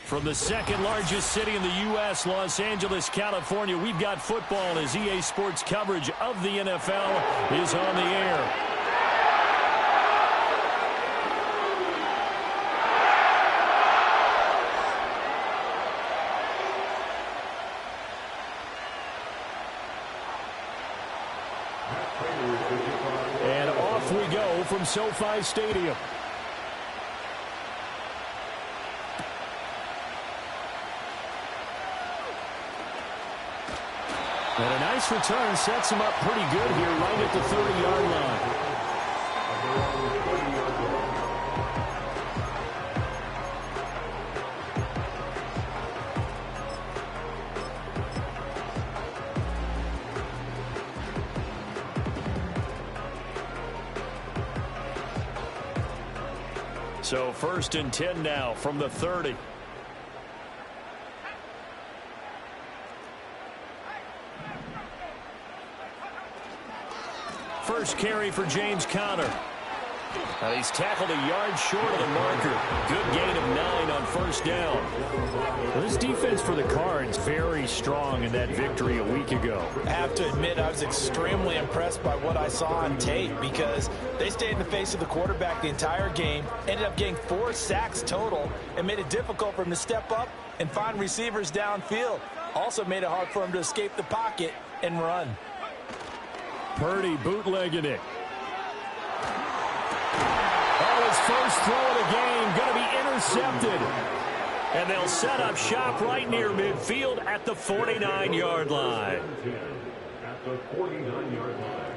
From the second largest city in the U.S., Los Angeles, California, we've got football as EA Sports coverage of the NFL is on the air. And off we go from SoFi Stadium. And a nice return sets him up pretty good here right at the 30-yard line. So 1st and 10 now from the 30. First carry for James Conner. He's tackled a yard short of the marker. Good gain of 9 on 1st down. Well, this defense for the Cards very strong in that victory a week ago. I have to admit, I was extremely impressed by what I saw on tape because they stayed in the face of the quarterback the entire game, ended up getting 4 sacks total, and made it difficult for him to step up and find receivers downfield. Also made it hard for him to escape the pocket and run. Purdy bootlegging it. Oh, his first throw of the game going to be intercepted. And they'll set up shop right near midfield at the 49-yard line. At the 49-yard line.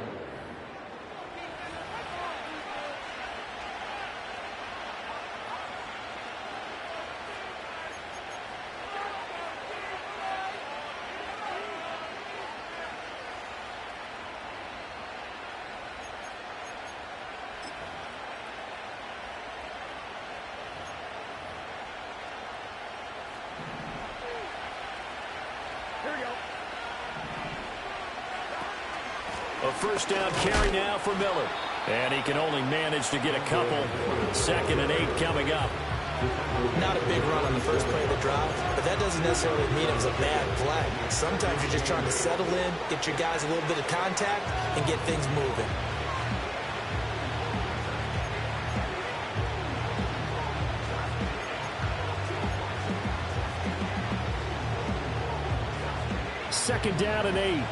A first down carry now for Miller. And he can only manage to get a couple. 2nd and 8 coming up. Not a big run on the first play of the drive, but that doesn't necessarily mean it was a bad play. Sometimes you're just trying to settle in, get your guys a little bit of contact, and get things moving. Second down and 8.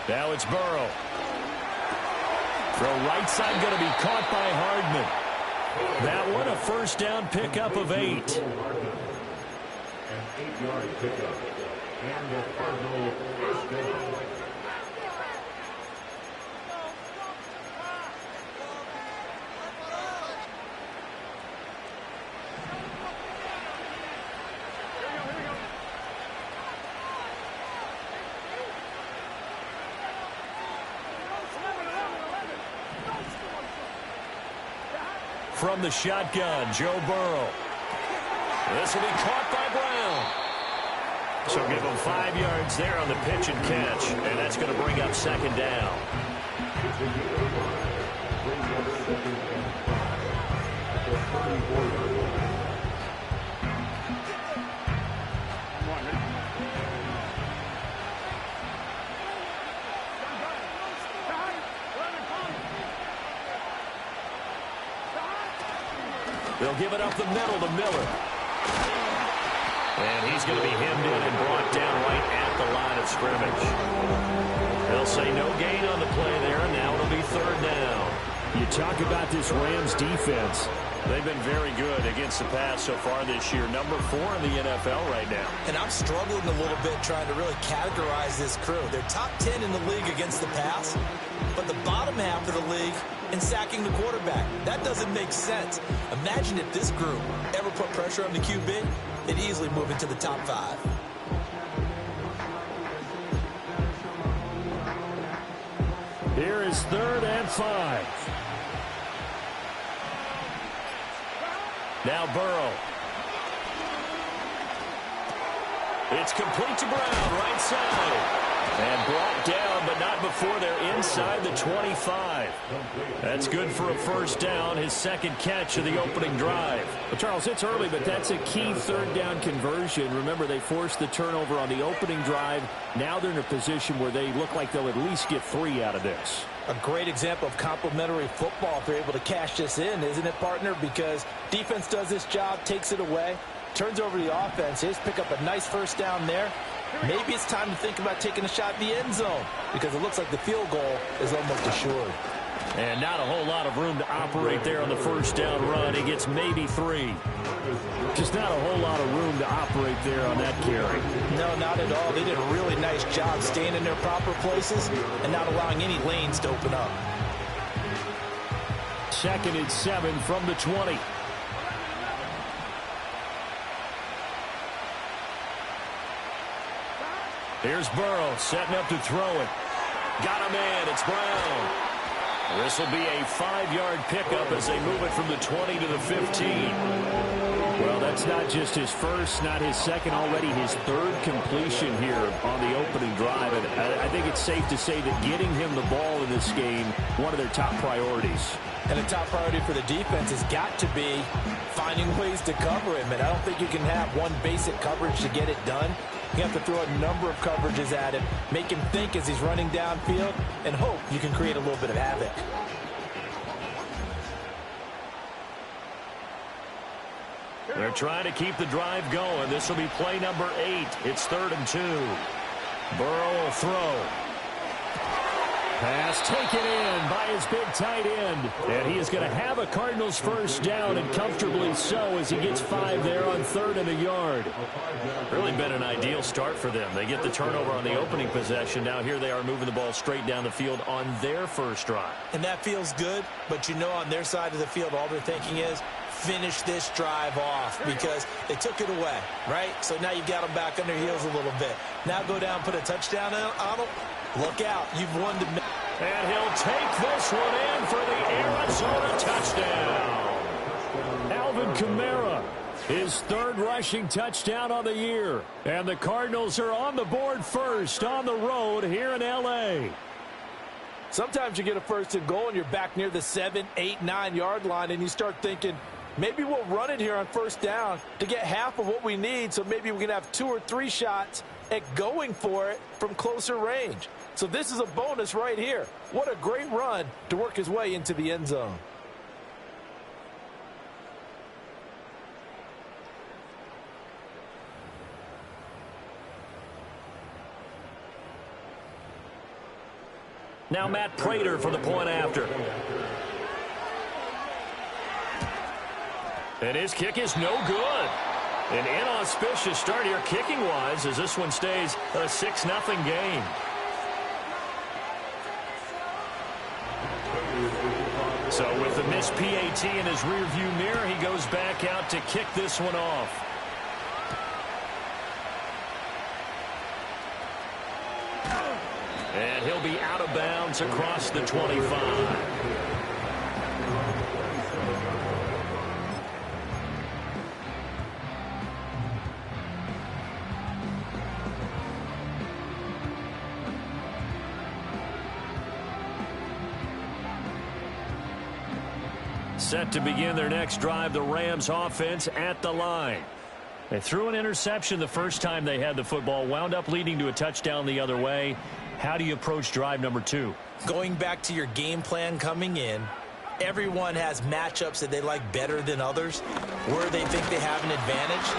Now it's Burrow. Throw right side going to be caught by Hardman. That one a first down pickup of 8. An 8-yard pickup. And the Cardinals first down. From the shotgun, Joe Burrow. This will be caught by Brown. So give him 5 yards there on the pitch and catch. And that's going to bring up 2nd down. They'll give it up the middle to Miller. And he's going to be hemmed in and brought down right at the line of scrimmage. They'll say no gain on the play there, and now it'll be 3rd down. You talk about this Rams defense. They've been very good against the pass so far this year. Number 4 in the NFL right now. And I'm struggling a little bit trying to really categorize this crew. They're top 10 in the league against the pass, but the bottom half of the league in sacking the quarterback. That doesn't make sense. Imagine if this group ever put pressure on the QB, they'd easily move into the top 5. Here is 3rd and 5. Now Burrow. It's complete to Brown, right side. And brought down, but not before they're inside the 25. That's good for a first down, his second catch of the opening drive. Well, Charles, it's early, but that's a key third down conversion. Remember, they forced the turnover on the opening drive. Now they're in a position where they look like they'll at least get 3 out of this. A great example of complementary football if they're able to cash this in, isn't it, partner? Because defense does this job, takes it away, turns over the offense. Here's pick up a nice first down there. Maybe it's time to think about taking a shot in the end zone because it looks like the field goal is almost assured. And not a whole lot of room to operate there on the first down run. He gets maybe 3. Just not a whole lot of room to operate there on that carry. No, not at all. They did a really nice job staying in their proper places and not allowing any lanes to open up. 2nd and 7 from the 20. Here's Burrow setting up to throw it. Got a man. It's Brown. This will be a 5-yard pickup as they move it from the 20 to the 15. Well, that's not just his first, not his second, already his 3rd completion here on the opening drive. And I think it's safe to say that getting him the ball in this game, one of their top priorities. And the top priority for the defense has got to be finding ways to cover him. And I don't think you can have one basic coverage to get it done. You have to throw a number of coverages at him, make him think as he's running downfield, and hope you can create a little bit of havoc. They're trying to keep the drive going. This will be play number 8. It's 3rd and 2. Burrow will throw. Pass taken in by his big tight end. And he is going to have a Cardinals first down, and comfortably so, as he gets 5 there on 3rd and a yard. Really been an ideal start for them. They get the turnover on the opening possession. Now here they are moving the ball straight down the field on their first drive. And that feels good, but you know on their side of the field all they're thinking is finish this drive off because they took it away, right? So now you've got them back on their heels a little bit. Now go down, put a touchdown on them. Look out. You've won the... And he'll take this one in for the Arizona touchdown. Alvin Kamara, his 3rd rushing touchdown on the year. And the Cardinals are on the board first on the road here in L.A. Sometimes you get a 1st and goal and you're back near the 7, 8, 9-yard line and you start thinking, maybe we'll run it here on 1st down to get half of what we need, so maybe we can have 2 or 3 shots at going for it from closer range. So this is a bonus right here. What a great run to work his way into the end zone. Now Matt Prater for the point after. And his kick is no good. An inauspicious start here kicking-wise as this one stays a 6-0 game. So with the missed PAT in his rearview mirror, he goes back out to kick this one off. And he'll be out of bounds across the 25. Set to begin their next drive, the Rams offense at the line. They threw an interception the first time they had the football, wound up leading to a touchdown the other way. How do you approach drive number 2? Going back to your game plan coming in, everyone has matchups that they like better than others. Where they think they have an advantage,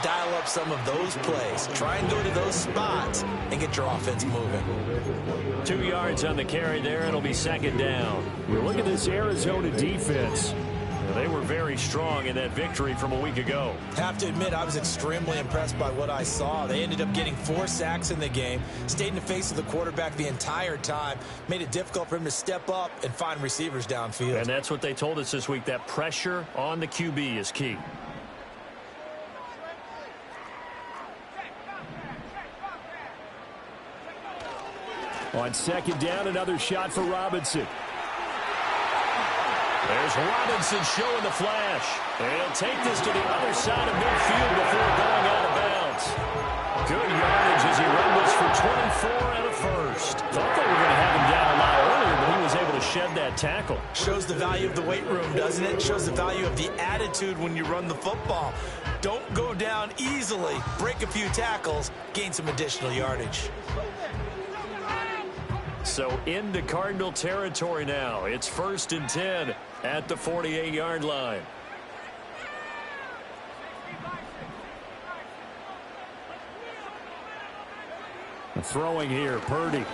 dial up some of those plays. Try and go to those spots and get your offense moving. 2 yards on the carry there. It'll be 2nd down. Look at this Arizona defense. They were very strong in that victory from a week ago. Have to admit, I was extremely impressed by what I saw. They ended up getting 4 sacks in the game, stayed in the face of the quarterback the entire time, made it difficult for him to step up and find receivers downfield. And that's what they told us this week, that pressure on the QB is key. On 2nd down, another shot for Robinson. There's Robinson showing the flash. And he'll take this to the other side of midfield before going out of bounds. Good yardage as he rumbles for 24 and a first. Thought they were going to have him down a lot earlier, but he was able to shed that tackle. Shows the value of the weight room, doesn't it? Shows the value of the attitude when you run the football. Don't go down easily. Break a few tackles, gain some additional yardage. So into Cardinal territory now. It's 1st and 10 at the 48-yard line. Throwing here, Purdy. And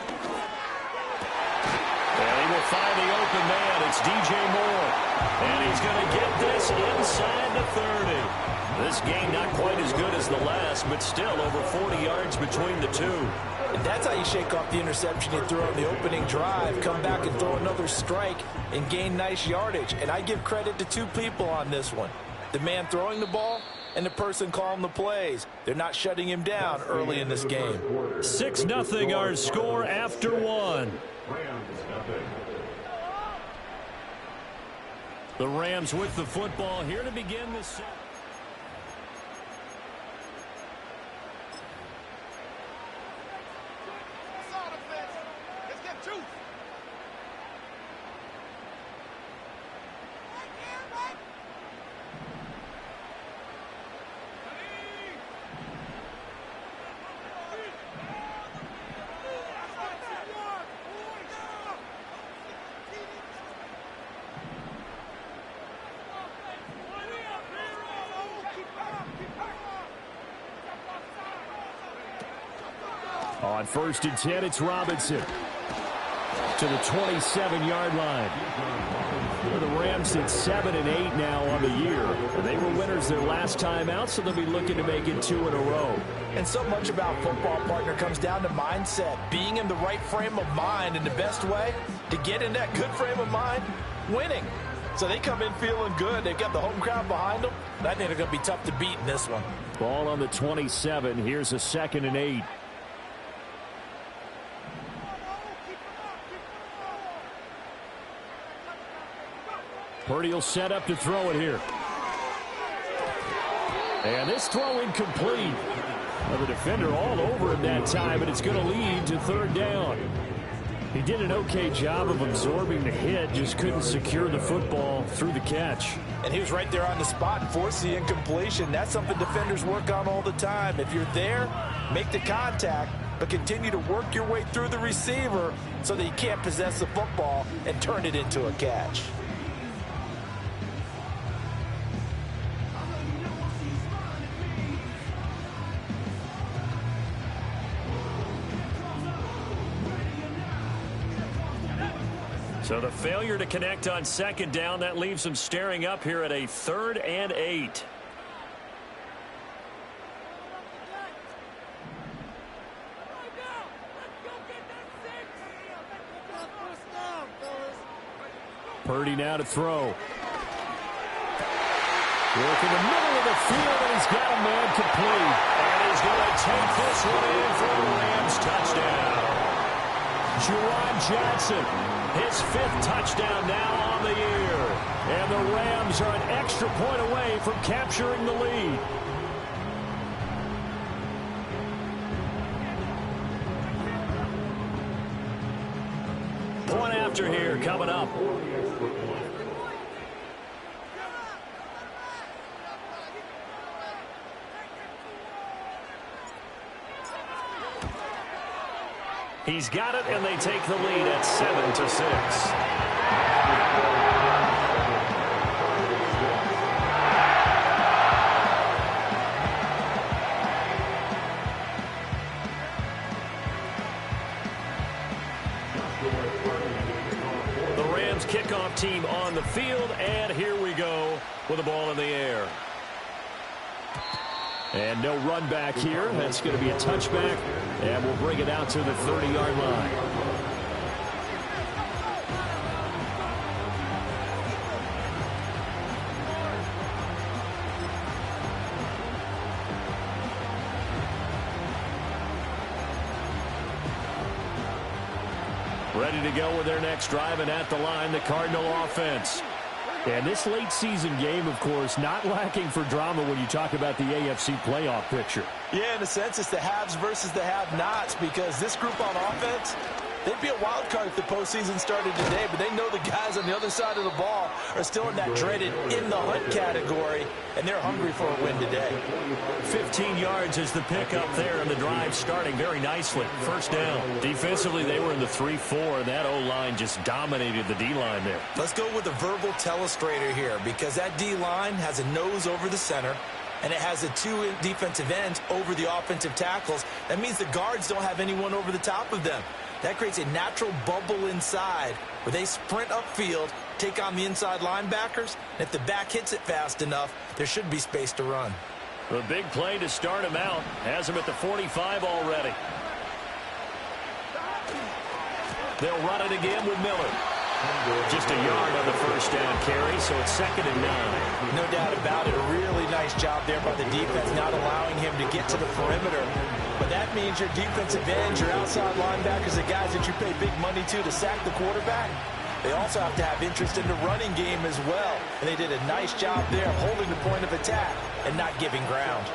he will find the open man. It's DJ Moore. And he's going to get this inside the 30. This game not quite as good as the last, but still over 40 yards between the two. And that's how you shake off the interception you threw on the opening drive. Come back and throw another strike and gain nice yardage. And I give credit to two people on this one. The man throwing the ball and the person calling the plays. They're not shutting him down early in this game. 6-0 our score after one. The Rams with the football here to begin this. On 1st and 10, it's Robinson to the 27-yard line. The Rams at 7 and 8 now on the year. They were winners their last time out, so they'll be looking to make it 2 in a row. And so much about football, partner, comes down to mindset. Being in the right frame of mind, and the best way to get in that good frame of mind, winning. So they come in feeling good. They've got the home crowd behind them. And I think they're going to be tough to beat in this one. Ball on the 27. Here's a 2nd and 8. Purdy will set up to throw it here. And this throw incomplete. Well, the defender all over him that time, and it's going to lead to 3rd down. He did an okay job of absorbing the hit, just couldn't secure the football through the catch. And he was right there on the spot and forced the incompletion. That's something defenders work on all the time. If you're there, make the contact, but continue to work your way through the receiver so that you can't possess the football and turn it into a catch. So the failure to connect on 2nd down, that leaves them staring up here at a 3rd and 8. Purdy now to throw. Work in the middle of the field, and he's got a man complete. And he's going to take this one in for a Rams touchdown. Juwan Johnson, his 5th touchdown now on the year. And the Rams are an extra point away from capturing the lead. Point after here coming up. He's got it, and they take the lead at 7-6. The Rams kickoff team on the field, and here we go with the ball in the air. And no run back here. That's going to be a touchback, and we'll bring it out to the 30-yard line. Ready to go with their next drive, and at the line, the Cardinal offense. And this late season game, of course, not lacking for drama when you talk about the AFC playoff picture. Yeah, in a sense, it's the haves versus the have-nots, because this group on offense, they'd be a wild card if the postseason started today, but they know the guys on the other side of the ball are still in that dreaded in-the-hunt category, and they're hungry for a win today. 15 yards is the pickup there, and the drive starting very nicely. First down. Defensively, they were in the 3-4, and that O-line just dominated the D-line there. Let's go with a verbal telestrator here, because that D-line has a nose over the center, and it has the two defensive ends over the offensive tackles. That means the guards don't have anyone over the top of them. That creates a natural bubble inside where they sprint upfield, take on the inside linebackers, and if the back hits it fast enough, there should be space to run. The big play to start him out has him at the 45 already. They'll run it again with Miller. Just a yard on the first down carry, so it's 2nd and 9. No doubt about it. A really nice job there by the defense, not allowing him to get to the perimeter. But that means your defensive ends, your outside linebackers, the guys that you pay big money to sack the quarterback, they also have to have interest in the running game as well. And they did a nice job there holding the point of attack and not giving ground.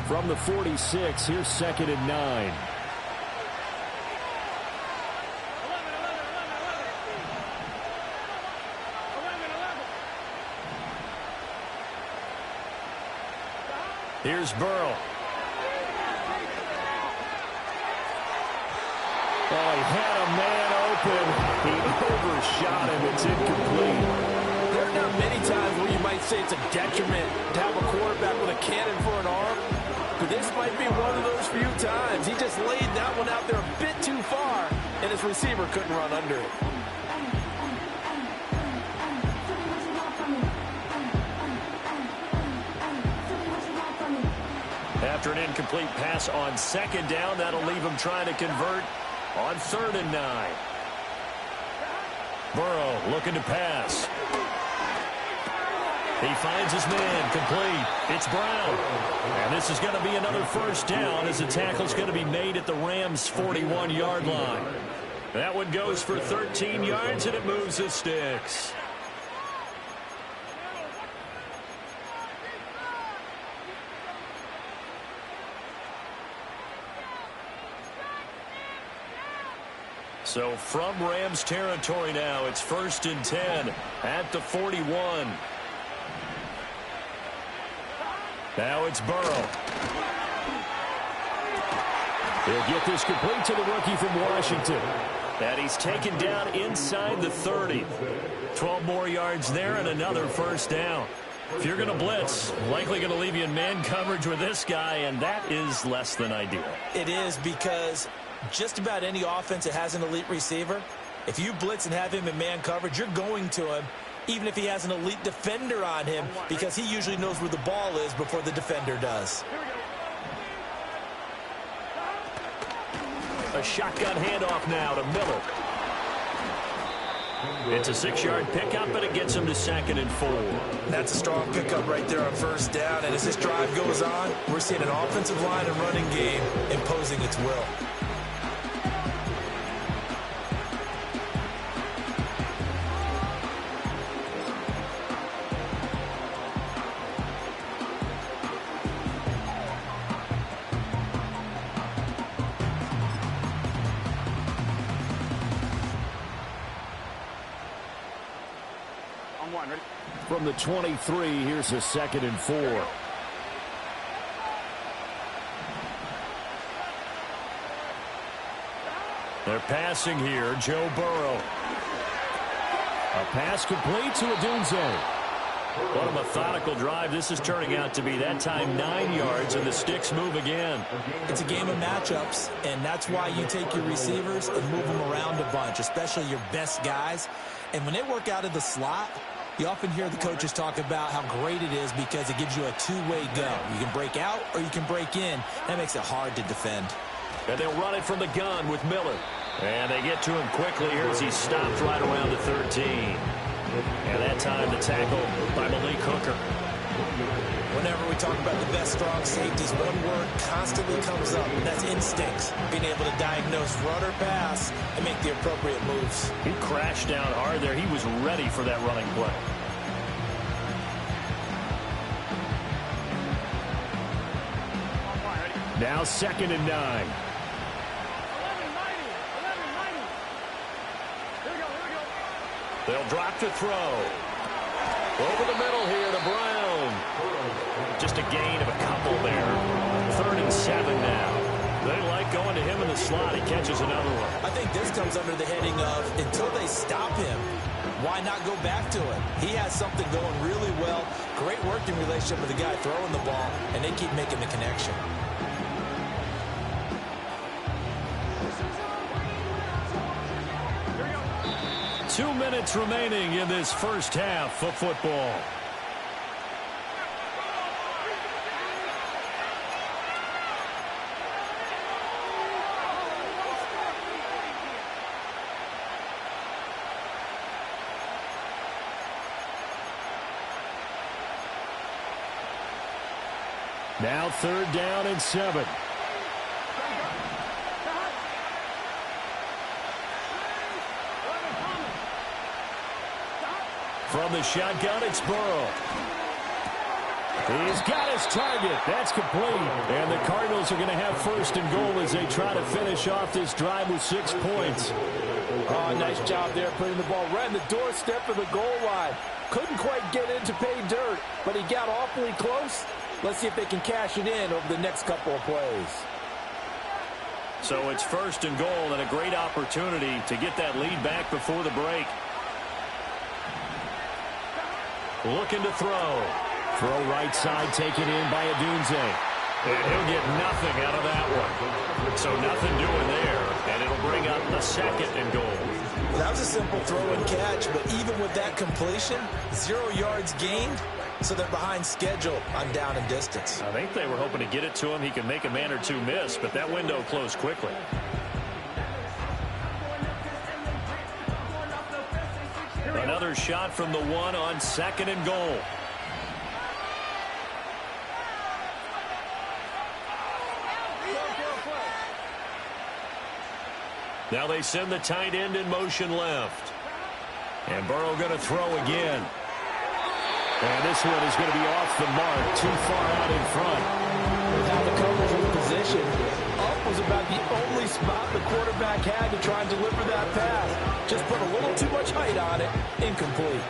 From the 46, here's 2nd and 9. Here's Burrow. Oh, he had a man open. He overshot him. It's incomplete. There are not many times where you might say it's a detriment to have a quarterback with a cannon for an arm, but this might be one of those few times. He just laid that one out there a bit too far, and his receiver couldn't run under it. After an incomplete pass on 2nd down, that'll leave him trying to convert on 3rd and 9. Burrow looking to pass. He finds his man, complete. It's Brown. And this is going to be another first down as the tackle's going to be made at the Rams' 41-yard line. That one goes for 13 yards, and it moves the sticks. So from Rams territory now, it's 1st and 10 at the 41. Now it's Burrow. He'll get this complete to the rookie from Washington. And he's taken down inside the 30. 12 more yards there and another first down. If you're going to blitz, likely going to leave you in man coverage with this guy, and that is less than ideal. It is, because just about any offense that has an elite receiver, if you blitz and have him in man coverage, you're going to him, even if he has an elite defender on him, because he usually knows where the ball is before the defender does. A shotgun handoff now to Miller. It's a 6-yard pickup, but it gets him to 2nd and 4. That's a strong pickup right there on first down, and as this drive goes on, we're seeing an offensive line and running game imposing its will. From the 23, here's a 2nd and 4. They're passing here, Joe Burrow. A pass complete to Odunze. What a methodical drive this is turning out to be. That time 9 yards, and the sticks move again. It's a game of matchups, and that's why you take your receivers and move them around a bunch, especially your best guys. And when they work out of the slot, you often hear the coaches talk about how great it is because it gives you a two-way go. You can break out or you can break in. That makes it hard to defend. And they'll run it from the gun with Miller. And they get to him quickly here as he stopped right around the 13. And that time the tackle by Malik Hooker. Whenever we talk about the best strong safeties, one word constantly comes up, and that's instincts. Being able to diagnose run or pass and make the appropriate moves. He crashed down hard there. He was ready for that running play. Now 2nd and 9. They'll drop to throw. Over the middle here to Brown. Just a gain of a couple there. 3rd and 7 now. They like going to him in the slot. He catches another one. I think this comes under the heading of until they stop him, why not go back to it? He has something going really well. Great working relationship with the guy throwing the ball, and they keep making the connection. Two minutes remaining in this first half of football. Now 3rd down and 7. From the shotgun, it's Burrow. He's got his target. That's complete. And the Cardinals are going to have 1st and goal as they try to finish off this drive with 6 points. Oh, nice job there putting the ball right in the doorstep of the goal line. Couldn't quite get in to pay dirt, but he got awfully close. Let's see if they can cash it in over the next couple of plays. So it's 1st and goal and a great opportunity to get that lead back before the break. Looking to throw. Throw right side taken in by Adunze. And he'll get nothing out of that one. So nothing doing there. And it'll bring up a 2nd and goal. That was a simple throw and catch, but even with that completion, 0 yards gained, so they're behind schedule on down and distance. I think they were hoping to get it to him. He could make a man or two miss, but that window closed quickly. Another shot from the 1 on 2nd and goal. Now they send the tight end in motion left. And Burrow going to throw again. And this one is going to be off the mark, too far out in front. Now the coverage in position. Up was about the only spot the quarterback had to try and deliver that pass. Just put a little too much height on it. Incomplete.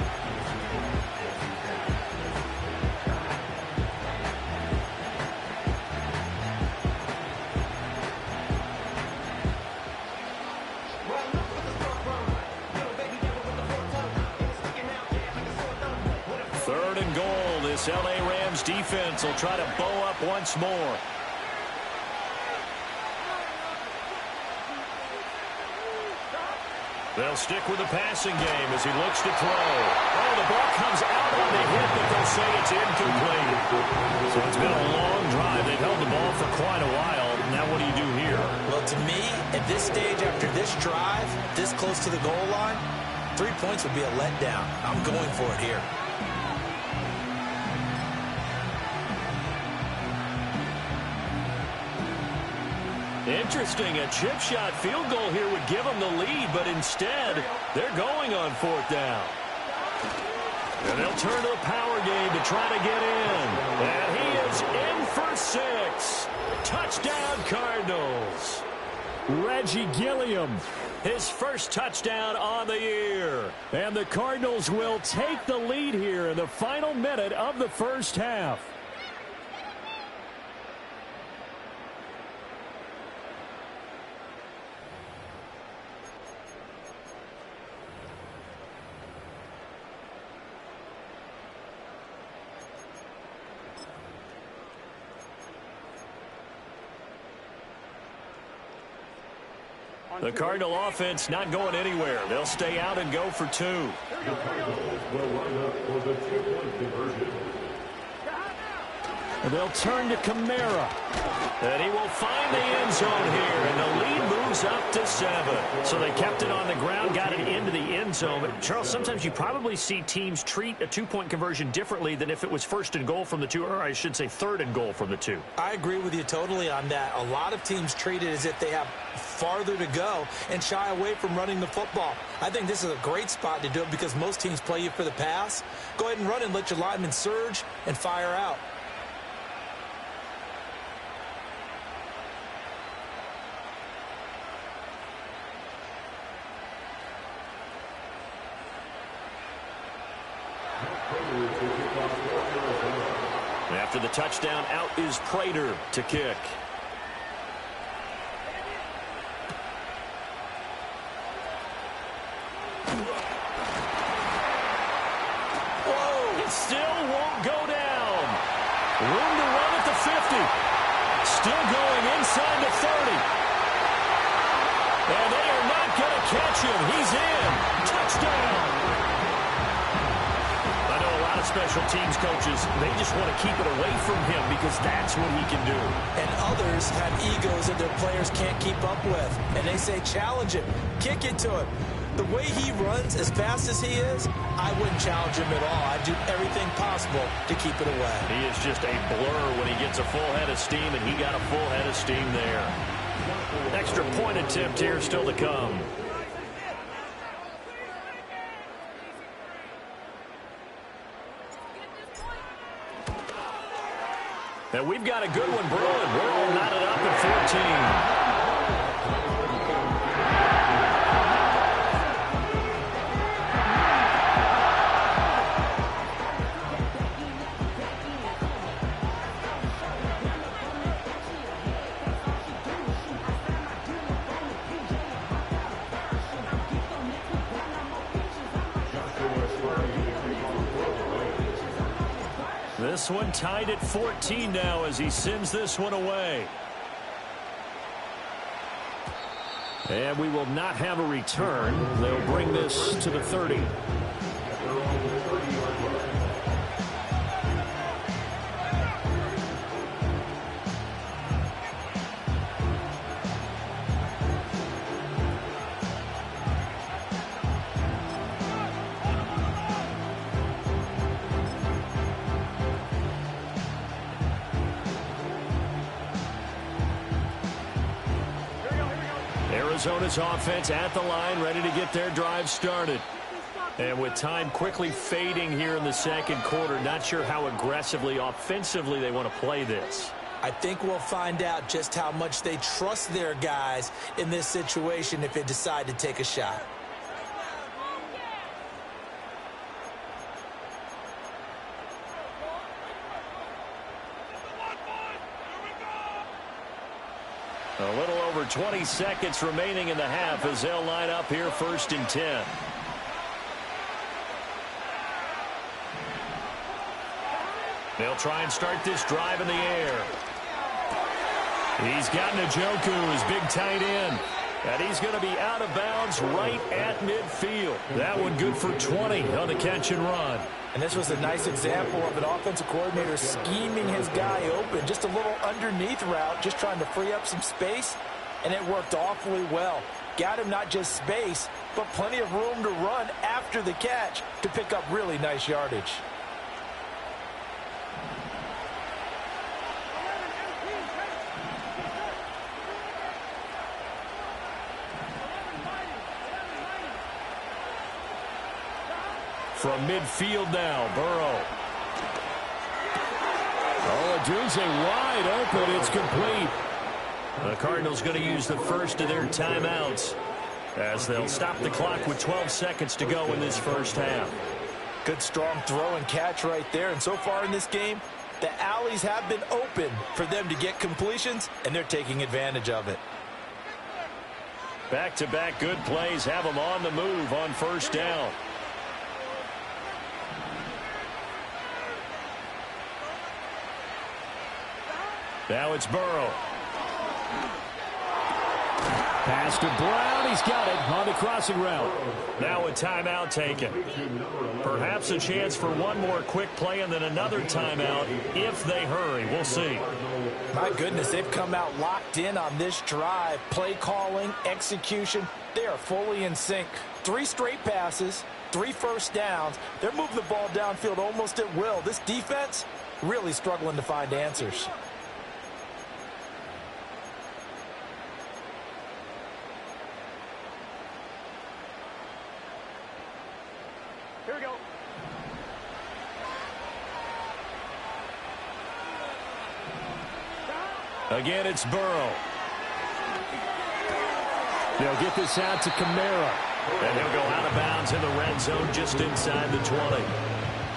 This LA Rams defense will try to bow up once more. They'll stick with the passing game as he looks to throw. Oh, the ball comes out on the hit, but they'll say it's incomplete. So it's been a long drive. They've held the ball for quite a while. Now what do you do here? Well, to me, at this stage after this drive, this close to the goal line, 3 points would be a letdown. I'm going for it here. Interesting, a chip shot field goal here would give them the lead, but instead, they're going on 4th down. And they'll turn to the power game to try to get in. And he is in for 6. Touchdown, Cardinals. Reggie Gilliam, his first touchdown on the year. And the Cardinals will take the lead here in the final minute of the first half. The Cardinal offense not going anywhere. They'll stay out and go for 2. The Cardinals will line up for the 2-point conversion. They'll turn to Kamara. And he will find the end zone here, and the lead moves brings up to 7. So they kept it on the ground, got it into the end zone. But, Charles, sometimes you probably see teams treat a two-point conversion differently than if it was first and goal from the 2, or I should say third and goal from the 2. I agree with you totally on that. A lot of teams treat it as if they have farther to go and shy away from running the football. I think this is a great spot to do it because most teams play you for the pass. Go ahead and run and let your linemen surge and fire out. After the touchdown, out is Prater to kick. Whoa! It still won't go down. Room to run at the 50. Still going inside the 30. And they are not going to catch him. He's in. Touchdown. Special teams coaches, they just want to keep it away from him because that's what he can do. And others have egos that their players can't keep up with. And they say, challenge him, kick it to him. The way he runs as fast as he is, I wouldn't challenge him at all. I'd do everything possible to keep it away. He is just a blur when he gets a full head of steam, and he got a full head of steam there. Extra point attempt here still to come. And we've got a good one brewing. We're all knotted up at 14. This one tied at 14 now as he sends this one away. And we will not have a return. They'll bring this to the 30. Arizona's offense at the line, ready to get their drive started. And with time quickly fading here in the second quarter, not sure how aggressively, offensively they want to play this. I think we'll find out just how much they trust their guys in this situation if they decide to take a shot. A little over 20 seconds remaining in the half as they'll line up here 1st and 10. They'll try and start this drive in the air. He's got Njoku, his big tight end. And he's going to be out of bounds right at midfield. That one good for 20 on the catch and run. And this was a nice example of an offensive coordinator scheming his guy open. Just a little underneath route, just trying to free up some space. And it worked awfully well. Got him not just space, but plenty of room to run after the catch to pick up really nice yardage. From midfield now, Burrow. Odunze wide open. It's complete. The Cardinals going to use the first of their timeouts as they'll stop the clock with 12 seconds to go in this first half. Good strong throw and catch right there. And so far in this game, the alleys have been open for them to get completions, and they're taking advantage of it. Back-to-back good plays have them on the move on first down. Now it's Burrow. Pass to Brown. He's got it on the crossing route. Now a timeout taken. Perhaps a chance for one more quick play and then another timeout if they hurry. We'll see. My goodness, they've come out locked in on this drive. Play calling, execution, they are fully in sync. 3 straight passes, 3 first downs. They're moving the ball downfield almost at will. This defense really struggling to find answers. Here we go. Again, it's Burrow. They'll get this out to Kamara. And he'll go out of bounds in the red zone just inside the 20.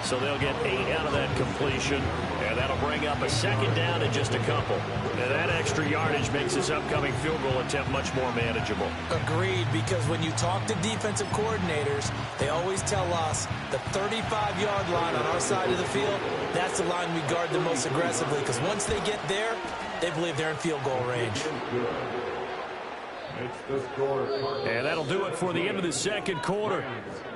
So they'll get 8 out of that completion. And that'll bring up a second down in just a couple. And that extra yardage makes this upcoming field goal attempt much more manageable. Agreed, because when you talk to defensive coordinators, they always tell us the 35-yard line on our side of the field, that's the line we guard the most aggressively, because once they get there, they believe they're in field goal range. And that'll do it for the end of the second quarter.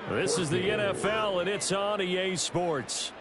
This is the NFL, and it's on EA Sports.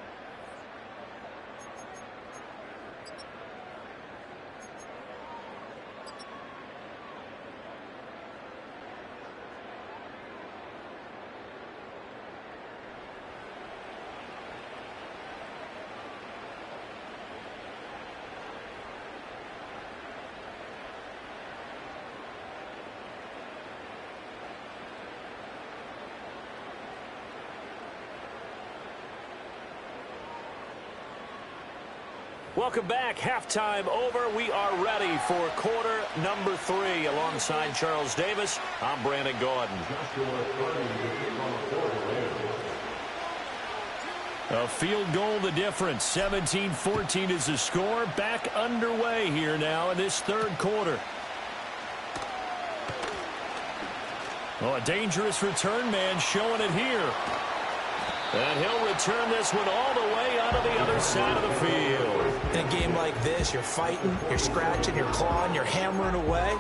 Welcome back. Halftime over. We are ready for quarter number 3. Alongside Charles Davis, I'm Brandon Gordon. A field goal the difference. 17-14 is the score. Back underway here now in this third quarter. Oh, a dangerous return man showing it here. And he'll return this one all the way out of the other side of the field. In a game like this, you're fighting, you're scratching, you're clawing, you're hammering away.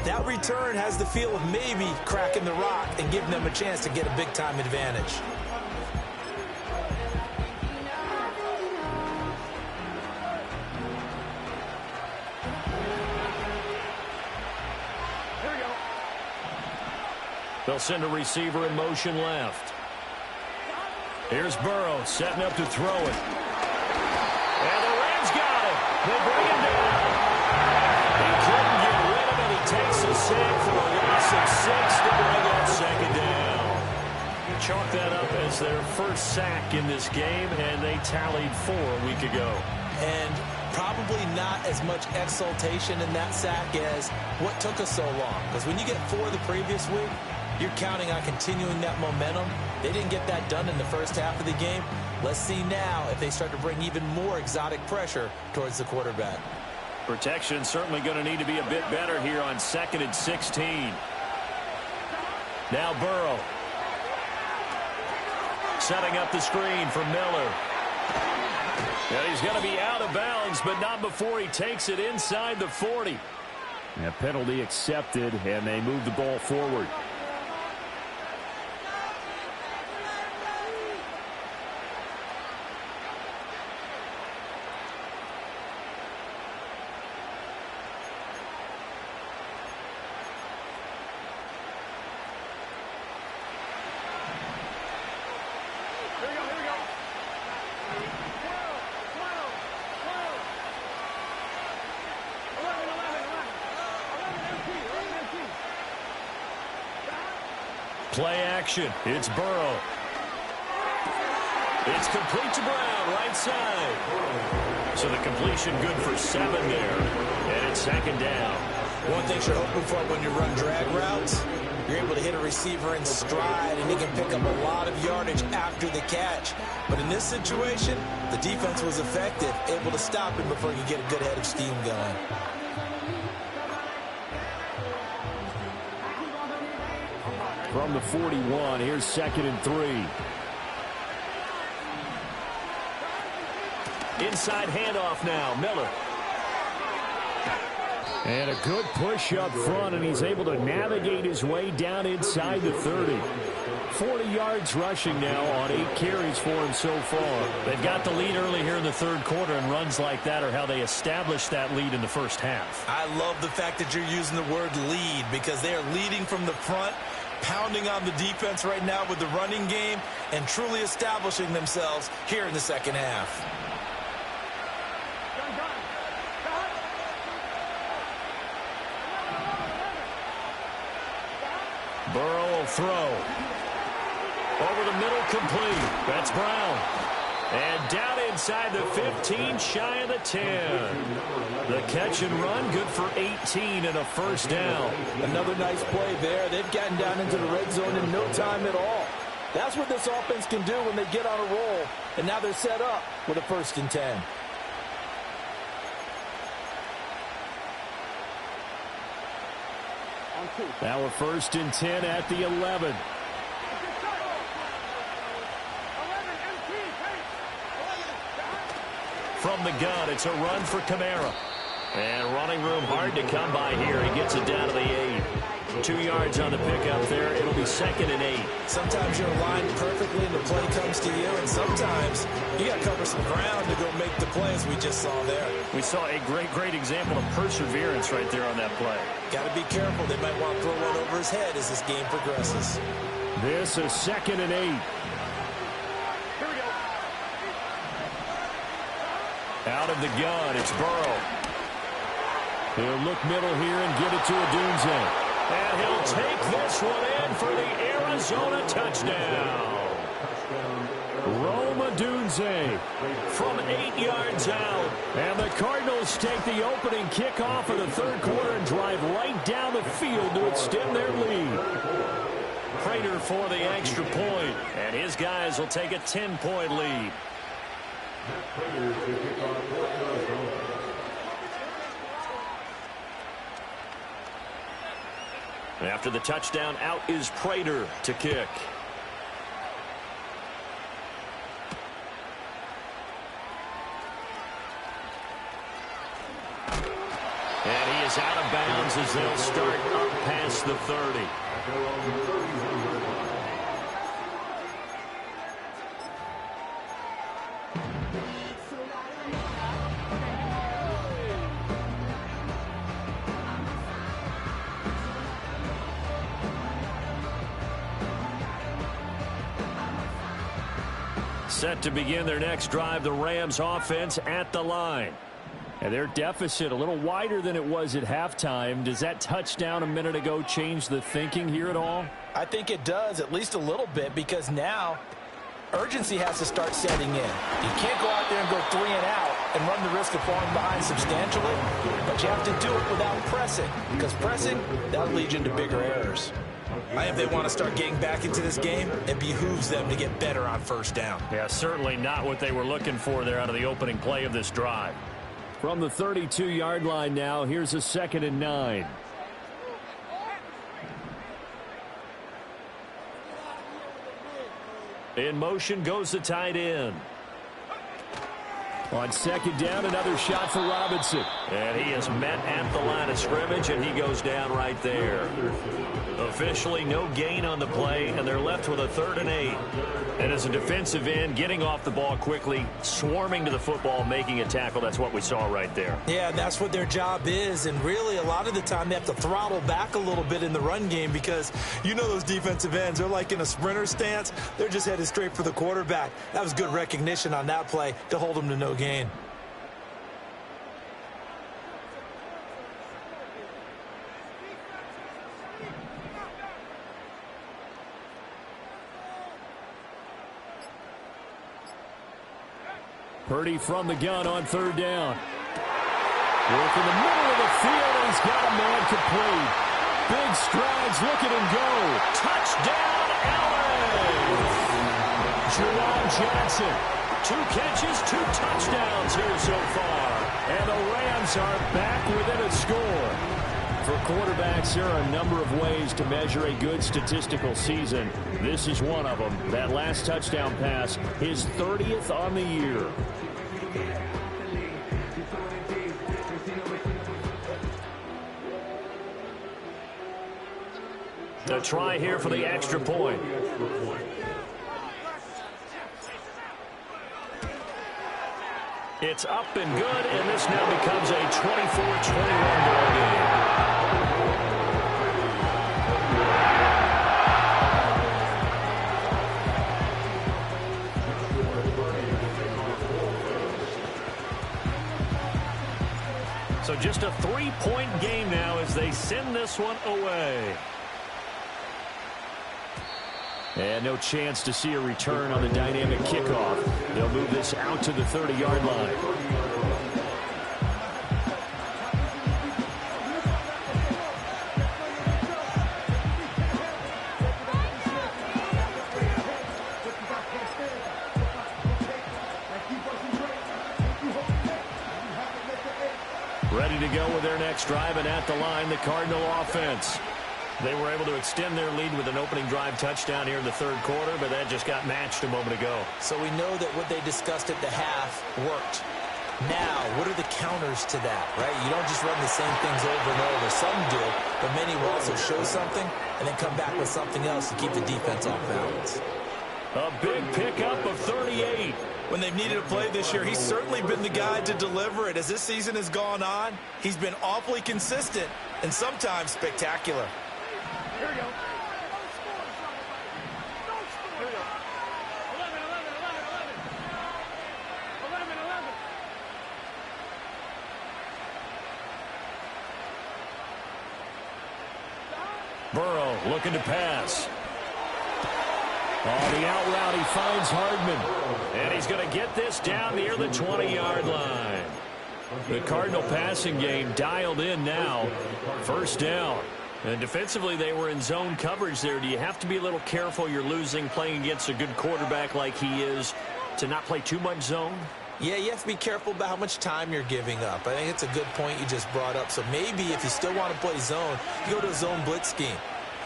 That return has the feel of maybe cracking the rock and giving them a chance to get a big-time advantage. Here we go. They'll send a receiver in motion left. Here's Burrow setting up to throw it. And the Rams got him. They bring him down. He couldn't get rid of it. He takes a sack for a loss of 6 to bring up second down. Chalk that up as their first sack in this game, and they tallied 4 a week ago. And probably not as much exultation in that sack as what took us so long. Because when you get 4 the previous week, you're counting on continuing that momentum. They didn't get that done in the first half of the game. Let's see now if they start to bring even more exotic pressure towards the quarterback. Protection certainly going to need to be a bit better here on 2nd and 16. Now Burrow. Setting up the screen for Miller. And he's going to be out of bounds, but not before he takes it inside the 40. A penalty accepted, and they move the ball forward. Play action. It's Burrow. It's complete to Brown, right side. So the completion good for 7 there. And it's second down. One thing you're hoping for when you run drag routes, you're able to hit a receiver in stride, and he can pick up a lot of yardage after the catch. But in this situation, the defense was effective, able to stop him before he could get a good head of steam going. From the 41, here's 2nd and 3. Inside handoff now, Miller. And a good push up front, and he's able to navigate his way down inside the 30. 40 yards rushing now on 8 carries for him so far. They've got the lead early here in the third quarter, and runs like that are how they established that lead in the first half. I love the fact that you're using the word lead, because they are leading from the front, pounding on the defense right now with the running game, and truly establishing themselves here in the second half. Burrow will throw. Over the middle, complete. That's Brown. And down inside the 15, shy of the 10. The catch and run, good for 18 and a first down. Another nice play there. They've gotten down into the red zone in no time at all. That's what this offense can do when they get on a roll. And now they're set up with a 1st and 10. Now a 1st and 10 at the 11. From the gun, it's a run for Kamara. And running room hard to come by here. He gets it down to the 8. 2 yards on the pickup there. It'll be 2nd and 8. Sometimes you're aligned perfectly and the play comes to you, and sometimes you got to cover some ground to go make the play, as we just saw there. We saw a great example of perseverance right there on that play. Got to be careful. They might want to throw one over his head as this game progresses. This is 2nd and 8. Out of the gun, it's Burrow. He'll look middle here and give it to Odunze. And he'll take this one in for the Arizona touchdown. Rome Odunze from 8 yards out. And the Cardinals take the opening kickoff of the third quarter and drive right down the field to extend their lead. Prater for the extra point, and his guys will take a 10-point lead. After the touchdown, out is Prater to kick. And he is out of bounds as they'll start up past the 30. Set to begin their next drive, the Rams offense at the line. And their deficit a little wider than it was at halftime. Does that touchdown a minute ago change the thinking here at all? I think it does, at least a little bit, because now urgency has to start setting in. You can't go out there and go 3 and out and run the risk of falling behind substantially, but you have to do it without pressing, because pressing, that'll lead you into bigger errors. If they want to start getting back into this game, it behooves them to get better on first down. Yeah, certainly not what they were looking for there out of the opening play of this drive. From the 32-yard line now, here's a 2nd and 9. In motion goes the tight end. On 2nd down, another shot for Robinson. And he is met at the line of scrimmage, and he goes down right there. Officially no gain on the play, and they're left with a 3rd and 8. And as a defensive end, getting off the ball quickly, swarming to the football, making a tackle, that's what we saw right there. Yeah, that's what their job is, and really a lot of the time they have to throttle back a little bit in the run game, because you know those defensive ends, they're like in a sprinter stance. They're just headed straight for the quarterback. That was good recognition on that play to hold them to no gain. Purdy from the gun on 3rd down. Work in the middle of the field, and he's got a man complete. Big strides, look at him go. Touchdown, Allen! Juwan Johnson. 2 catches, 2 touchdowns here so far. And the Rams are back within a score. For quarterbacks, there are a number of ways to measure a good statistical season. This is one of them. That last touchdown pass, his 30th on the year. A try here for the extra point. It's up and good, and this now becomes a 24-21 ball game. So just a 3-point game now as they send this one away. And no chance to see a return on the dynamic kickoff. They'll move this out to the 30-yard line. Ready to go with their next drive, and at the line, the Cardinal offense. They were able to extend their lead with an opening drive touchdown here in the third quarter, but that just got matched a moment ago. So we know that what they discussed at the half worked. Now, what are the counters to that, right? You don't just run the same things over and over. Some do, but many will also show something and then come back with something else to keep the defense off balance. A big pickup of 38. When they've needed a play this year, he's certainly been the guy to deliver it. As this season has gone on, he's been awfully consistent and sometimes spectacular. Here we go. Here we go. 11. Burrow looking to pass. On the out route, he finds Hardman. And he's going to get this down near the 20-yard line. The Cardinal passing game dialed in now. First down. And defensively, they were in zone coverage there. Do you have to be a little careful? You're losing playing against a good quarterback like he is to not play too much zone? Yeah, you have to be careful about how much time you're giving up. I think it's a good point you just brought up. So maybe if you still want to play zone, you go to a zone blitz scheme.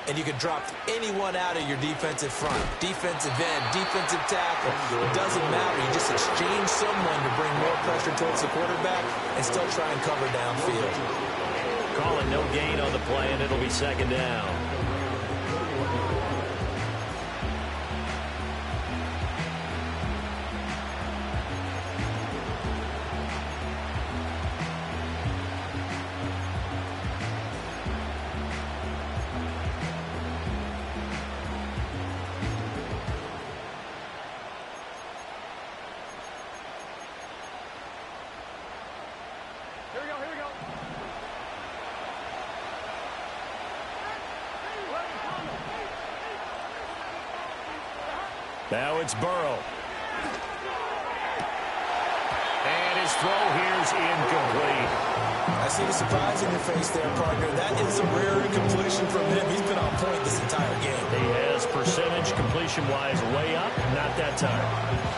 And you can drop anyone out of your defensive front. Defensive end, defensive tackle. It doesn't matter. You just exchange someone to bring more pressure towards the quarterback and still try and cover downfield. Calling no gain on the play, and it'll be second down. Here we go. Now it's Burrow. And his throw here's incomplete. I see the surprise in your face there, partner. That is a rare incompletion from him. He's been on point this entire game. He has percentage completion-wise way up, not that time.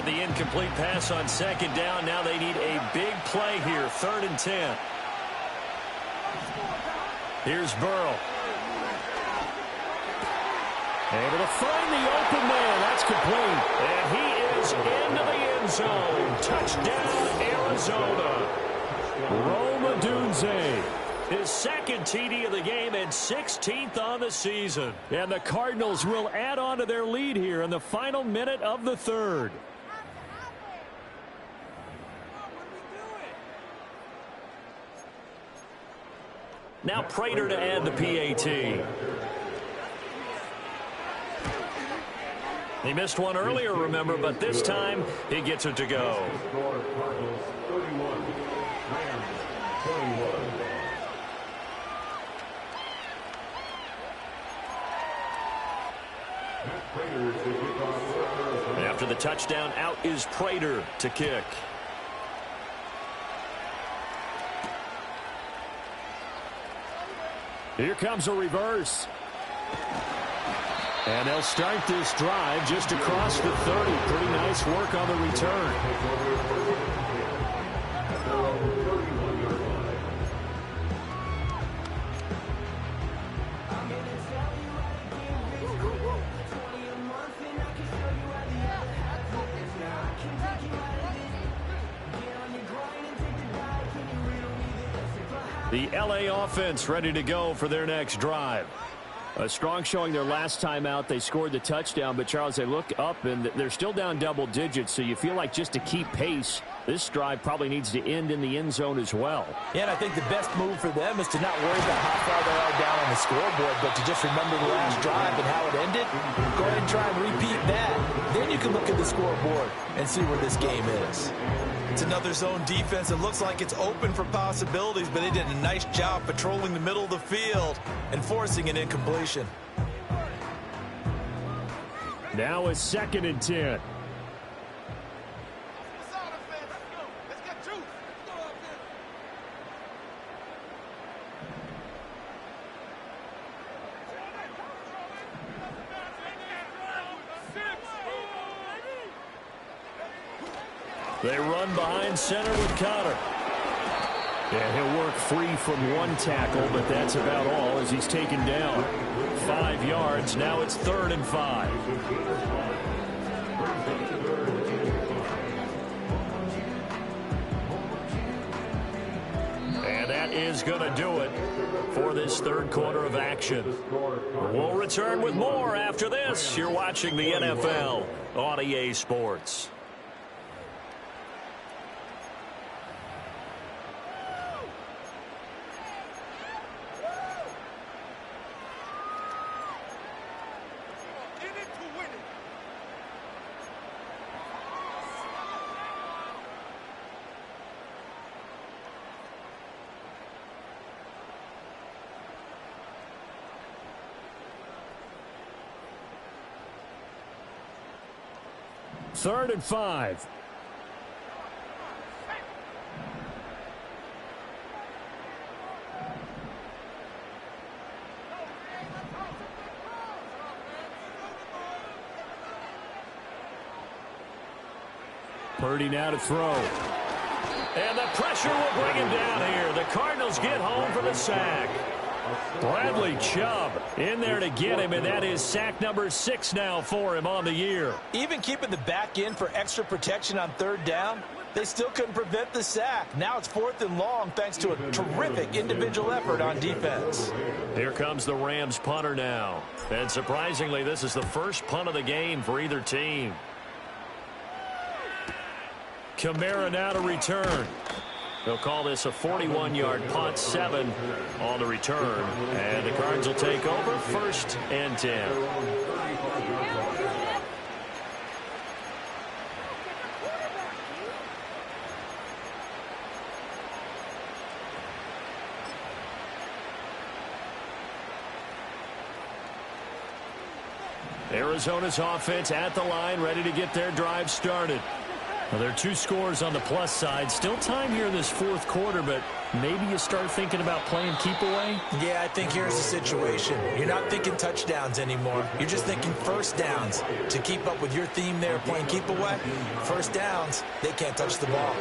Incomplete pass on second down. Now they need a big play here. 3rd and 10. Here's Burrow. Able to find the open man. That's complete. And he is into the end zone. Touchdown, Arizona. Rome Odunze. His second TD of the game and 16th on the season. And the Cardinals will add on to their lead here in the final minute of the third. Now Prater to add the PAT. He missed one earlier, remember, but this time he gets it to go. After the touchdown, out is Prater to kick. Here comes a reverse. And they'll start this drive just across the 30. Pretty nice work on the return. The LA offense ready to go for their next drive. A strong showing their last time out. They scored the touchdown, but, Charles, they look up, and they're still down double digits, so you feel like just to keep pace, this drive probably needs to end in the end zone as well. Yeah, and I think the best move for them is to not worry about how far they are down on the scoreboard, but to just remember the last drive and how it ended. Go ahead and try and repeat that. Then you can look at the scoreboard and see where this game is. It's another zone defense. It looks like it's open for possibilities, but they did a nice job patrolling the middle of the field and forcing an incompletion. Now it's 2nd and 10. They run behind center with Connor. Yeah, he'll work free from one tackle, but that's about all as he's taken down. 5 yards. Now it's 3rd and 5. And that is going to do it for this 3rd quarter of action. We'll return with more after this. You're watching the NFL on EA Sports. Third and 5. Purdy now to throw. And the pressure will bring him down here. The Cardinals get home for the sack. Bradley Chubb in there to get him, and that is sack number 6 now for him on the year. Even keeping the back in for extra protection on 3rd down, they still couldn't prevent the sack. Now it's 4th and long thanks to a terrific individual effort on defense. Here comes the Rams punter now. And surprisingly, this is the first punt of the game for either team. Kamara now to return. They'll call this a 41-yard punt, 7 on the return. And the Cards will take over 1st and 10. Arizona's offense at the line, ready to get their drive started. Well, there are 2 scores on the plus side. Still time here in this 4th quarter, but maybe you start thinking about playing keep away? Yeah, I think here's the situation. You're not thinking touchdowns anymore. You're just thinking 1st downs. To keep up with your theme there, playing keep away, 1st downs, they can't touch the ball.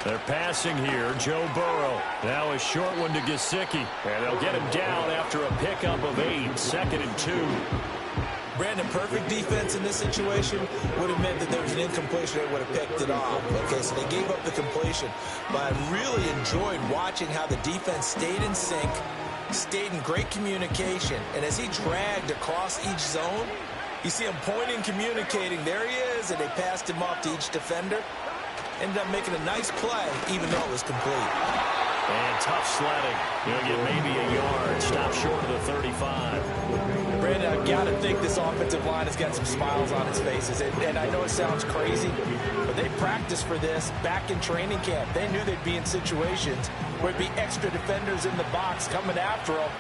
They're passing here. Joe Burrow. Now a short one to Gesicki. And they'll get him down after a pickup of 8. 2nd and 2. Brandon, perfect defense in this situation would have meant that there was an incompletion. They would have picked it off. Okay, so they gave up the completion. But I really enjoyed watching how the defense stayed in sync, stayed in great communication. And as he dragged across each zone, you see him pointing, communicating. There he is, and they passed him off to each defender. Ended up making a nice play, even though it was complete. And tough sledding. He'll get maybe a yard. Stop short of the 35. Brandon, I've got to think this offensive line has got some smiles on its faces. And I know it sounds crazy, but they practiced for this back in training camp. They knew they'd be in situations where there'd be extra defenders in the box coming after them,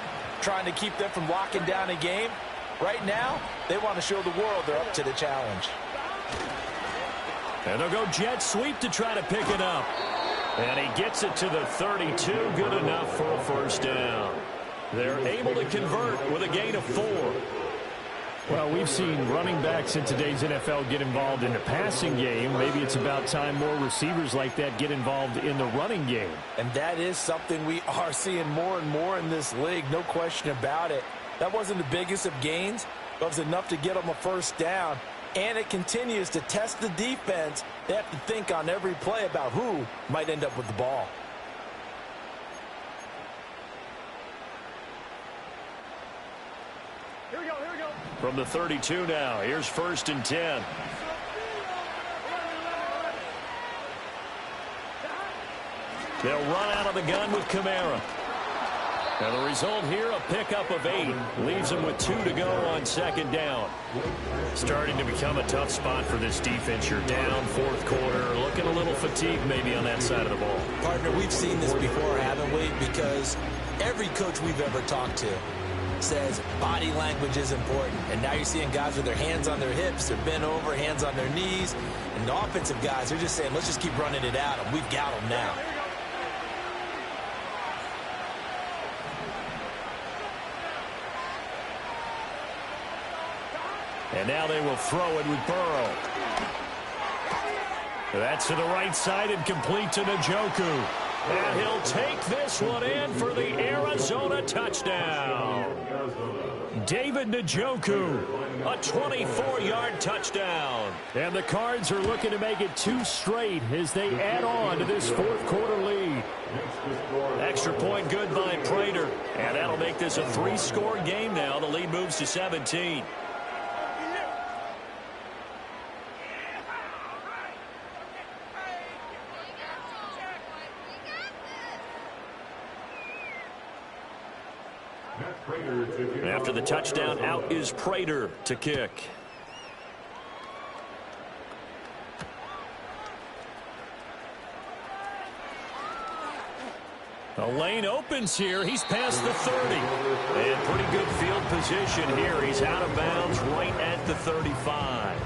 trying to keep them from locking down a game. Right now, they want to show the world they're up to the challenge. And they'll go jet sweep to try to pick it up. And he gets it to the 32. Good enough for a 1st down. They're able to convert with a gain of 4. Well, we've seen running backs in today's NFL get involved in the passing game. Maybe it's about time more receivers like that get involved in the running game. And that is something we are seeing more and more in this league, no question about it. That wasn't the biggest of gains, but it was enough to get them a first down. And it continues to test the defense. They have to think on every play about who might end up with the ball. Here we go, here we go. From the 32 now, here's 1st and 10. They'll run out of the gun with Kamara. And the result here, a pickup of 8. Leaves them with 2 to go on 2nd down. Starting to become a tough spot for this defense. You're down 4th quarter, looking a little fatigued maybe on that side of the ball. Partner, we've seen this before, haven't we? Because every coach we've ever talked to says body language is important. And now you're seeing guys with their hands on their hips, they're bent over, hands on their knees. And the offensive guys, they're just saying, let's just keep running it at them. We've got them now. And now they will throw it with Burrow. That's to the right side and complete to Njoku. And he'll take this one in for the Arizona touchdown. David Njoku, a 24-yard touchdown. And the Cards are looking to make it 2 straight as they add on to this 4th quarter lead. Extra point good by Prater. And that'll make this a 3-score game now. The lead moves to 17. After the touchdown, out is Prater to kick. The lane opens here. He's past the 30. And pretty good field position here. He's out of bounds right at the 35.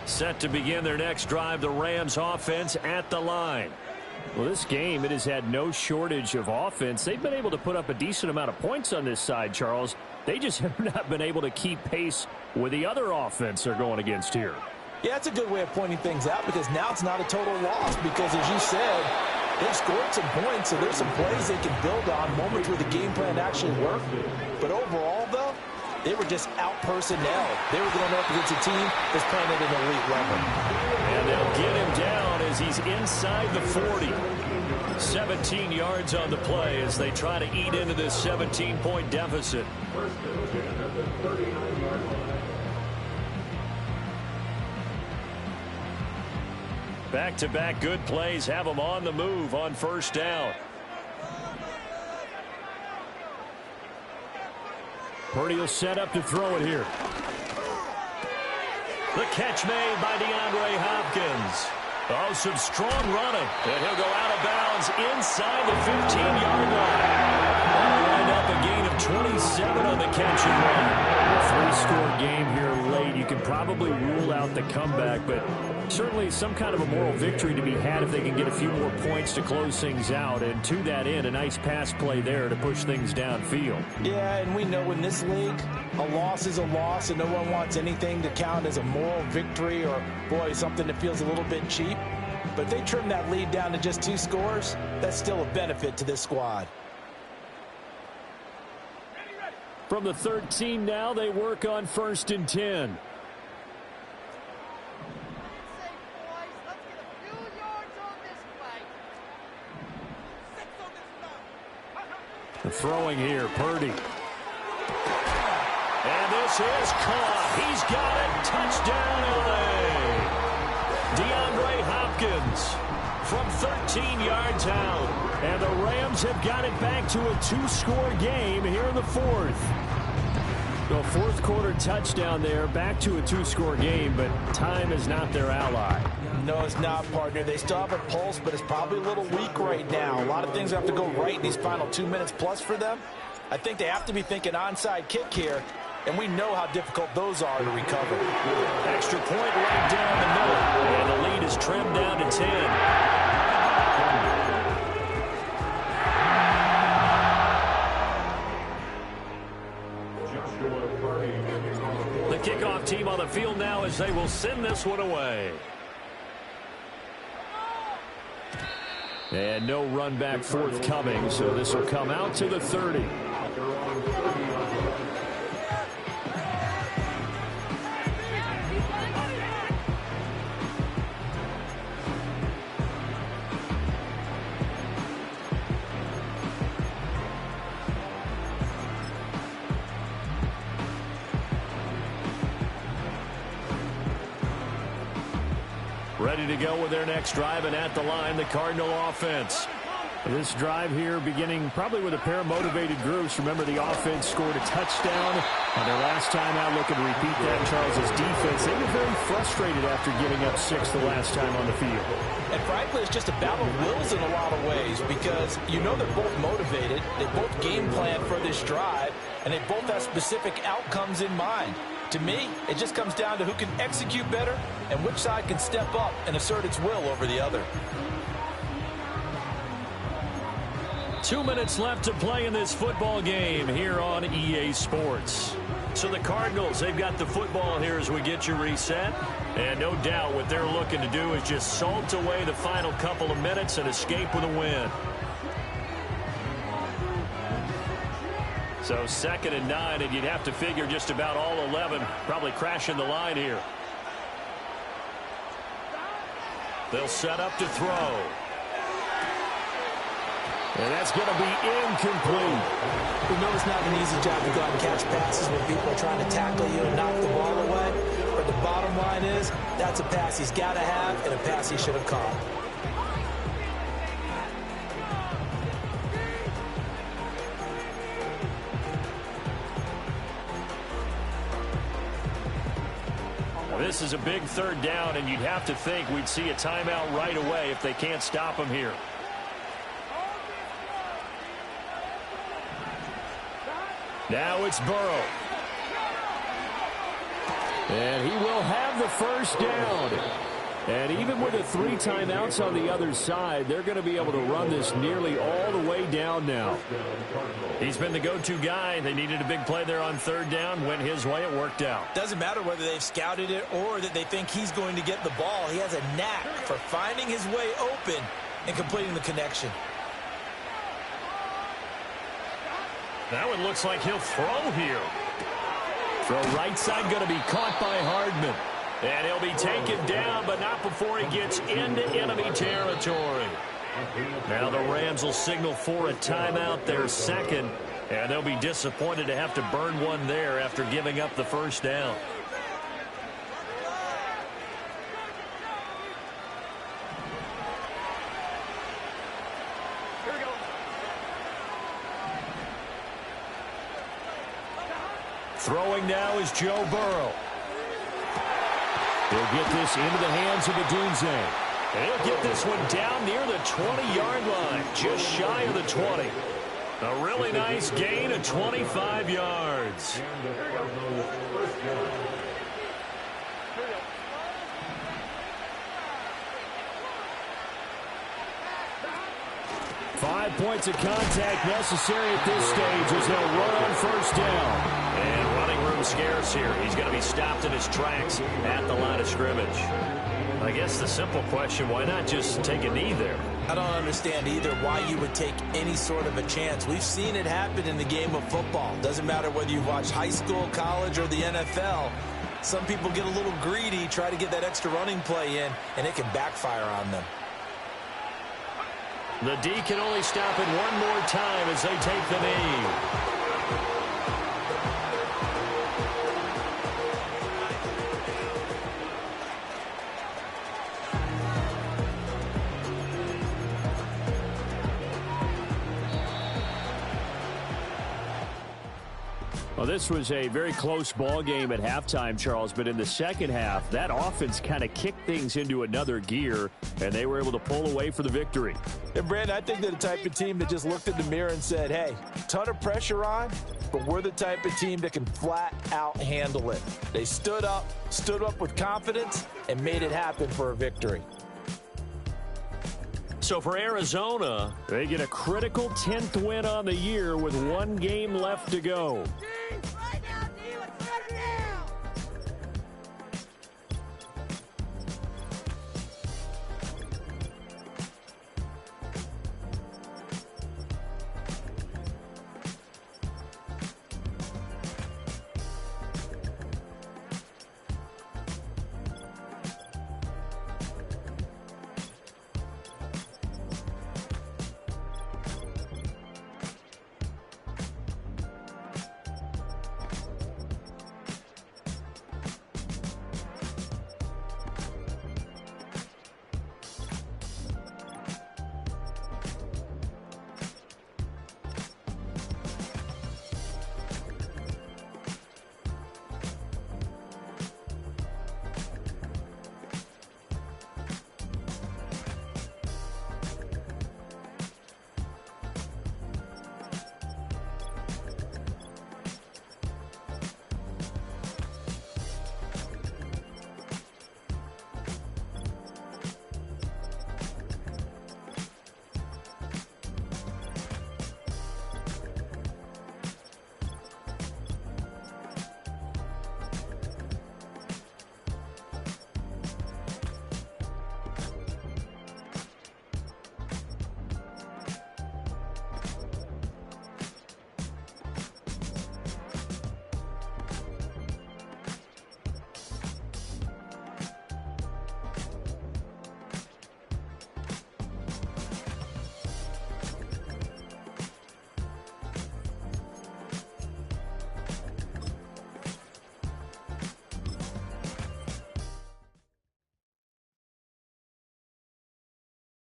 Set to begin their next drive, the Rams offense at the line. Well, this game, it has had no shortage of offense. They've been able to put up a decent amount of points on this side, Charles. They just have not been able to keep pace with the other offense they're going against here. Yeah, that's a good way of pointing things out because now it's not a total loss because, as you said, they've scored some points, so there's some plays they can build on, moments where the game plan actually worked. But overall, though, they were just out-personnel. They were going up against a team that's playing at an elite level. And they'll get him down as he's inside the 40. 17 yards on the play as they try to eat into this 17-point deficit. Back-to-back good plays have them on the move on 1st down. Purdy will set up to throw it here. The catch made by DeAndre Hopkins. Oh, some strong running. And he'll go out of bounds inside the 15-yard line. That'll wind up a gain of 27 on the catch and run. A 3-score game here late. You can probably rule out the comeback, but certainly some kind of a moral victory to be had if they can get a few more points to close things out. And to that end, a nice pass play there to push things downfield. Yeah, and we know in this league, a loss is a loss, and no one wants anything to count as a moral victory or, boy, something that feels a little bit cheap. But if they trim that lead down to just 2 scores, that's still a benefit to this squad. From the 13 now, they work on 1st and 10. The throwing here, Purdy. And this is caught. He's got it. Touchdown, LA. DeAndre Hopkins from 13 yards out. And the Rams have got it back to a 2-score game here in the 4th. So 4th quarter touchdown there, back to a 2-score game, but time is not their ally. No, it's not, partner. They still have a pulse, but it's probably a little weak right now. A lot of things have to go right in these final 2 minutes plus for them. I think they have to be thinking onside kick here, and we know how difficult those are to recover. Extra point right down the middle, and the lead is trimmed down to 10. The kickoff team on the field now as they will send this one away. And no run back forthcoming, so this will come out to the 30. Ready to go with their next drive, and at the line, the Cardinal offense. This drive here beginning probably with a pair of motivated groups. Remember, the offense scored a touchdown on their last time out. Looking to repeat that. Charles' defense, they were very frustrated after giving up 6 the last time on the field. And frankly, it's just a battle of wills in a lot of ways, because you know they're both motivated. They both game plan for this drive, and they both have specific outcomes in mind. To me, it just comes down to who can execute better and which side can step up and assert its will over the other. 2 minutes left to play in this football game here on EA Sports. So the Cardinals, they've got the football here as we get you reset. And no doubt what they're looking to do is just salt away the final couple of minutes and escape with a win. So 2nd and 9, and you'd have to figure just about all 11 probably crashing the line here. They'll set up to throw. And that's going to be incomplete. We know it's not an easy job to go out and catch passes when people are trying to tackle you and knock the ball away. But the bottom line is, that's a pass he's got to have and a pass he should have caught. This is a big 3rd down, and you'd have to think we'd see a timeout right away if they can't stop him here. Now it's Burrow. And he will have the 1st down. And even with the 3 timeouts on the other side, they're going to be able to run this nearly all the way down now. He's been the go-to guy. They needed a big play there on 3rd down. Went his way. It worked out. Doesn't matter whether they've scouted it or that they think he's going to get the ball. He has a knack for finding his way open and completing the connection. That one looks like he'll throw here. Throw right side going to be caught by Hardman. And he'll be taken down, but not before he gets into enemy territory. Now the Rams will signal for a timeout, their 2nd, and they'll be disappointed to have to burn one there after giving up the 1st down. Here we go. Throwing now is Joe Burrow. He'll get this into the hands of Odunze. And he'll get this one down near the 20-yard line, just shy of the 20. A really nice gain of 25 yards. 5 points of contact necessary at this stage as they'll run on 1st down. And running room scarce here. He's going to be stopped in his tracks at the line of scrimmage. I guess the simple question, why not just take a knee there? I don't understand either why you would take any sort of a chance. We've seen it happen in the game of football. Doesn't matter whether you've watched high school, college, or the NFL. Some people get a little greedy, try to get that extra running play in, and it can backfire on them. The D can only stop it one more time as they take the knee. Well, this was a very close ball game at halftime, Charles, but in the second half, that offense kind of kicked things into another gear, and they were able to pull away for the victory. And, Brandon, I think they're the type of team that just looked in the mirror and said, hey, ton of pressure on, but we're the type of team that can flat out handle it. They stood up with confidence, and made it happen for a victory. So for Arizona, they get a critical 10th win on the year with one game left to go.